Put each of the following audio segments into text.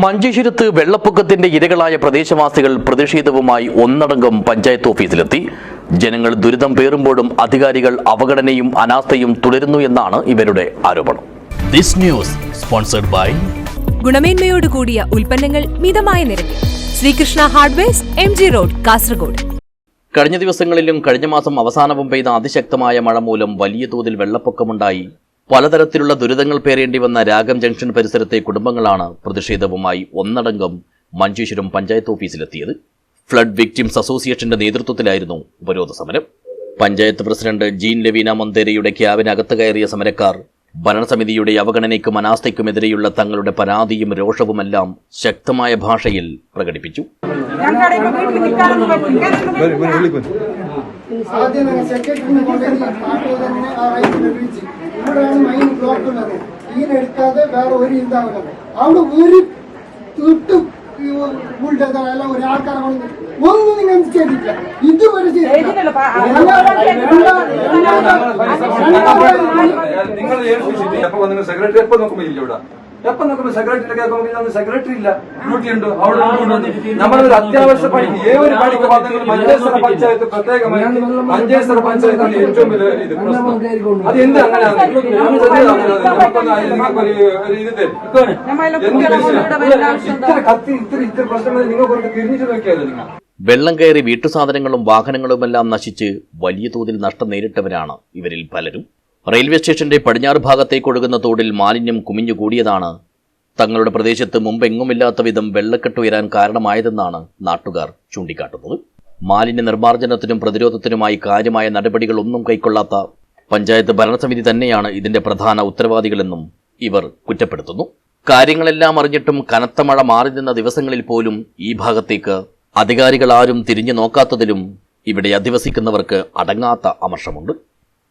മഞ്ചേശ്വരത്ത് വെള്ളപ്പൊക്കത്തിന്റെ ഇരകളായ പ്രദേശവാസികൾ പ്രതിഷേധവുമായി ഒന്നടങ്കം പഞ്ചായത്ത് ഓഫീസിലെത്തി. ജനങ്ങൾ ദുരിതം പേറുമ്പോഴും അധികാരികൾ അവഗണനയും അനാസ്ഥയും തുടരുന്നു എന്നാണ് ഇവരുടെ ആരോപണം. ദിസ് ന്യൂസ് സ്പോൺസർഡ് ബൈ ഗുണമേന്മയോട് കൂടിയ ഉൽപ്പന്നങ്ങൾ മിതമായ നിരക്കിൽ Sreekrishna hardwares MG road Kasaragod. കഴിഞ്ഞ ദിവസങ്ങളിലും കഴിഞ്ഞ മാസം അവസാനവും പെയ്ത അതിശക്തമായ മഴ മൂലം വലിയ തോതിൽ വെള്ളപ്പൊക്കമുണ്ടായി പലതരത്തിലുള്ള ദുരിതങ്ങൾ പേറേണ്ടി വന്ന രാഗം ജംഗ്ഷൻ പരിസരത്തെ കുടുംബങ്ങളാണ് പ്രതിഷേധവുമായി ഒന്നടങ്കം മഞ്ചേശ്വരം പഞ്ചായത്ത് ഓഫീസിലെത്തിയത്. ഫ്ലഡ് വിക്ടിംസ് അസോസിയേഷന്റെ നേതൃത്വത്തിലായിരുന്നു ഉപരോധ സമരം. പഞ്ചായത്ത് പ്രസിഡന്റ് ജീൻ ലെവീന മൊന്തേരയുടെ ക്യാബിനകത്ത് കയറിയ സമരക്കാർ ഭരണസമിതിയുടെ അവഗണനയ്ക്കും അനാസ്ഥയ്ക്കുമെതിരെയുള്ള തങ്ങളുടെ പരാതിയും രോഷവുമെല്ലാം ശക്തമായ ഭാഷയിൽ പ്രകടിപ്പിച്ചു. ഇവിടെയാണ് മെയിൻ ബ്ലോക്ക് ഉള്ളത്. ഇതിനെടുക്കാതെ വേറെ ഒരു ഇതാവുന്നത് അവിടെ ഒരു തൊട്ട് എല്ലാം ഒരു ആൾക്കാരെ ഒന്നും നിങ്ങൾ ചെയ്തിട്ടില്ല. ഇതുവരെ സെക്രട്ടറി എപ്പോ നോക്കുമ്പോ ഇല്ല ഇവിടെ എപ്പം നോക്കുമ്പോൾ സെക്രട്ടറിയുടെ കേൾക്കുമ്പോൾ സെക്രട്ടറി ഇല്ല, ഡ്യൂട്ടി ഉണ്ട്. അവിടെ നമ്മളൊരു അത്യാവശ്യ പണിക്ക് ഏതൊരു പണിക്ക് വന്നെങ്കിൽ മഞ്ചേശ്വര പഞ്ചായത്ത് പ്രത്യേകമായി മഞ്ചേശ്വര പഞ്ചായത്താണ് ഏറ്റവും വലിയ ഇത് പ്രശ്നം. അത് എന്ത് അങ്ങനെയാണ് ഇത്ര കത്തി ഇത്ര പ്രശ്നങ്ങൾ നിങ്ങൾക്ക് തിരിഞ്ഞു നോക്കിയാലോ നിങ്ങൾ. വെള്ളം കയറി വീട്ടുസാധനങ്ങളും വാഹനങ്ങളുമെല്ലാം നശിച്ച് വലിയ തോതിൽ നഷ്ടം നേരിട്ടവരാണ് ഇവരിൽ പലരും. റെയിൽവേ സ്റ്റേഷന്റെ പടിഞ്ഞാറ് ഭാഗത്തേക്ക് ഒഴുകുന്ന തോടിൽ മാലിന്യം കുമിഞ്ഞുകൂടിയതാണ് തങ്ങളുടെ പ്രദേശത്ത് മുമ്പെങ്ങുമില്ലാത്ത വിധം വെള്ളക്കെട്ട് ഉയരാൻ കാരണമായതെന്നാണ് നാട്ടുകാർ ചൂണ്ടിക്കാട്ടുന്നത്. മാലിന്യ നിർമ്മാർജ്ജനത്തിനും പ്രതിരോധത്തിനുമായി കാര്യമായ നടപടികളൊന്നും കൈക്കൊള്ളാത്ത പഞ്ചായത്ത് ഭരണസമിതി തന്നെയാണ് ഇതിന്റെ പ്രധാന ഉത്തരവാദികളെന്നും ഇവർ കുറ്റപ്പെടുത്തുന്നു. കാര്യങ്ങളെല്ലാം അറിഞ്ഞിട്ടും കനത്ത മഴ മാറി നിന്ന ദിവസങ്ങളിൽ പോലും ഈ ഭാഗത്തേക്ക് അധികാരികൾ ആരും തിരിഞ്ഞു നോക്കാത്തതിലും ഇവിടെ അധിവസിക്കുന്നവർക്ക് അടങ്ങാത്ത അമർഷമുണ്ട്.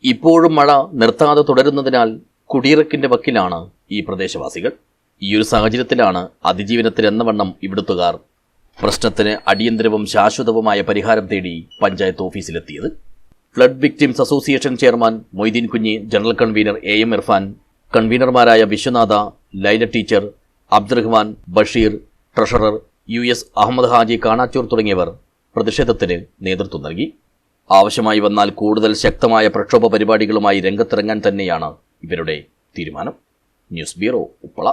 ഇപ്പോഴും മഴ നിർത്താതെ തുടരുന്നതിനാൽ കുടിയിറക്കിന്റെ വക്കിലാണ് ഈ പ്രദേശവാസികൾ. ഈയൊരു സാഹചര്യത്തിലാണ് അതിജീവനത്തിനെന്ന വണ്ണം ഇവിടുത്തുകാർ പ്രശ്നത്തിന് അടിയന്തരവും ശാശ്വതവുമായ പരിഹാരം തേടി പഞ്ചായത്ത് ഓഫീസിലെത്തിയത്. Flood victims association chairman Moideen Kunhi, general convener AM Irfan, കൺവീനർമാരായ Vishwanatha, Laila teacher, Abdurahman, Basheer, treasurer US Ahammed Haji Kanachur തുടങ്ങിയവർ പ്രതിഷേധത്തിന് നേതൃത്വം നൽകി. ആവശ്യമായി വന്നാൽ കൂടുതൽ ശക്തമായ പ്രക്ഷോഭ പരിപാടികളുമായി രംഗത്തിറങ്ങാൻ തന്നെയാണ് ഇവരുടെ തീരുമാനം. News bureau, Uppala.